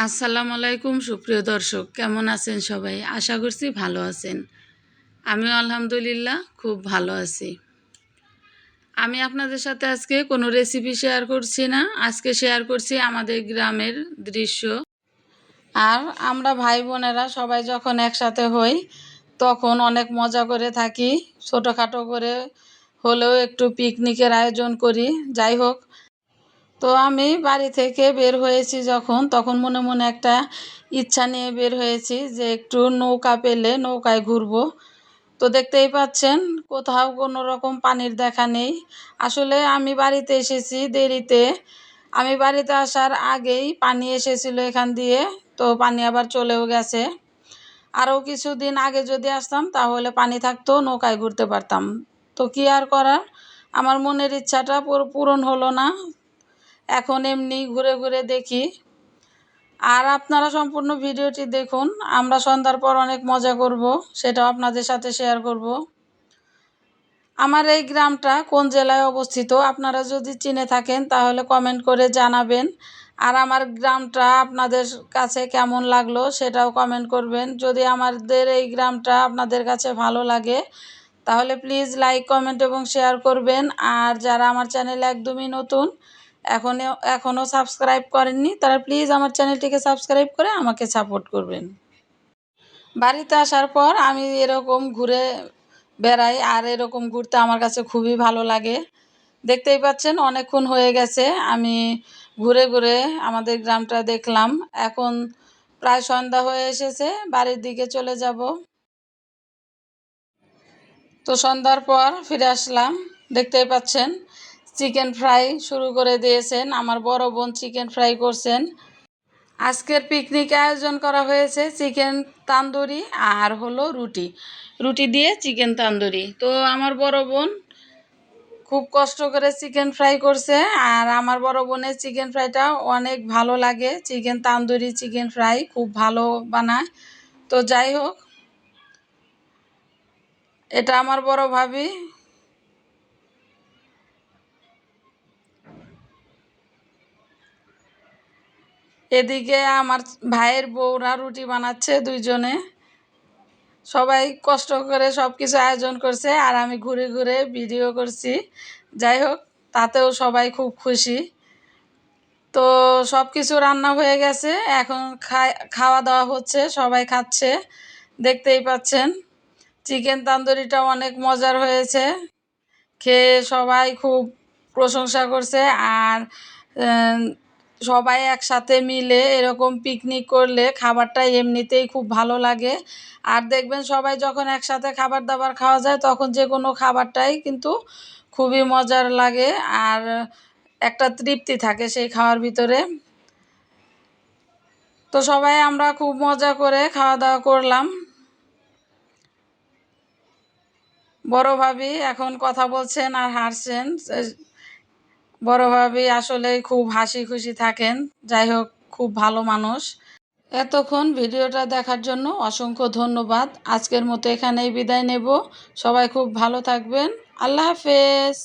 আসসালামু আলাইকুম সুপ্রিয় দর্শক, কেমন আছেন সবাই? আশা করছি ভালো আছেন। আমিও আলহামদুলিল্লাহ খুব ভালো আছি। আমি আপনাদের সাথে আজকে কোনো রেসিপি শেয়ার করছি না, আজকে শেয়ার করছি আমাদের গ্রামের দৃশ্য। আর আমরা ভাই বোনেরা সবাই যখন একসাথে হই তখন অনেক মজা করে থাকি, ছোটোখাটো করে হলেও একটু পিকনিকের আয়োজন করি। যাই হোক, তো আমি বাড়ি থেকে বের হয়েছি তখন মনে মনে একটা ইচ্ছা নিয়ে বের হয়েছি যে একটু নৌকা পেলে নৌকায় ঘুরবো। তো দেখতেই পাচ্ছেন কোথাও কোনো রকম পানির দেখা নেই। আসলে আমি বাড়িতে এসেছি দেরিতে, আমি বাড়িতে আসার আগেই পানি এসেছিল এখান দিয়ে, তো পানি আবার চলেও গেছে। আরও কিছুদিন আগে যদি আসতাম তাহলে পানি থাকতো, নৌকায় ঘুরতে পারতাম। তো কি আর করার, আমার মনের ইচ্ছাটা পূরণ হলো না। এখন এমনি ঘুরে ঘুরে দেখি। আর আপনারা সম্পূর্ণ ভিডিওটি দেখুন, আমরা সন্ধ্যার পর অনেক মজা করব, সেটাও আপনাদের সাথে শেয়ার করব। আমার এই গ্রামটা কোন জেলায় অবস্থিত আপনারা যদি চিনে থাকেন তাহলে কমেন্ট করে জানাবেন। আর আমার গ্রামটা আপনাদের কাছে কেমন লাগলো সেটাও কমেন্ট করবেন। যদি আমাদের এই গ্রামটা আপনাদের কাছে ভালো লাগে তাহলে প্লিজ লাইক, কমেন্ট এবং শেয়ার করবেন। আর যারা আমার চ্যানেলে একদমই নতুন, এখনও সাবস্ক্রাইব করেননি, তারা প্লিজ আমার চ্যানেলটিকে সাবস্ক্রাইব করে আমাকে সাপোর্ট করবেন। বাড়িতে আসার পর আমি এরকম ঘুরে বেড়াই, আর এরকম ঘুরতে আমার কাছে খুবই ভালো লাগে। দেখতেই পাচ্ছেন অনেকক্ষণ হয়ে গেছে আমি ঘুরে ঘুরে আমাদের গ্রামটা দেখলাম। এখন প্রায় সন্ধ্যা হয়ে এসেছে, বাড়ির দিকে চলে যাব। তো সন্ধ্যার পর ফিরে আসলাম, দেখতেই পাচ্ছেন চিকেন ফ্রাই শুরু করে দিয়েছেন, আমার বড় বোন চিকেন ফ্রাই করছেন। আজকের পিকনিক আয়োজন করা হয়েছে চিকেন তান্দুরি আর হলো রুটি, রুটি দিয়ে চিকেন তান্দুরি। তো আমার বড় বোন খুব কষ্ট করে চিকেন ফ্রাই করছে, আর আমার বড় বোনের চিকেন ফ্রাইটা অনেক ভালো লাগে। চিকেন তান্দুরি চিকেন ফ্রাই খুব ভালো বানায়। তো যাই হোক, এটা আমার বড় ভাবি। এদিকে আমার ভাইয়ের বউরা রুটি বানাচ্ছে দুইজনে। সবাই কষ্ট করে সব কিছু আয়োজন করছে, আর আমি ঘুরে ঘুরে ভিডিও করছি। যাই হোক, তাতেও সবাই খুব খুশি। তো সব কিছু রান্না হয়ে গেছে, এখন খাওয়া দাওয়া হচ্ছে, সবাই খাচ্ছে। দেখতেই পাচ্ছেন চিকেন তান্দুরিটা অনেক মজার হয়েছে, খেয়ে সবাই খুব প্রশংসা করছে। আর সবাই একসাথে মিলে এরকম পিকনিক করলে খাবারটা এমনিতেই খুব ভালো লাগে। আর দেখবেন সবাই যখন একসাথে খাবার দাবার খাওয়া যায় তখন যে কোনো খাবারটাই কিন্তু খুবই মজার লাগে, আর একটা তৃপ্তি থাকে সেই খাওয়ার ভিতরে। তো সবাই আমরা খুব মজা করে খাওয়া দাওয়া করলাম। বড় ভাবি এখন কথা বলছেন আর হাসছেন। বড় ভাবি আসলে খুব হাসি খুশি থাকেন। যাই হোক, খুব ভালো মানুষ। এতক্ষণ ভিডিওটা দেখার জন্য অসংখ্য ধন্যবাদ। আজকের মতো এখানেই বিদায় নেব। সবাই খুব ভালো থাকবেন। আল্লাহ হাফেজ।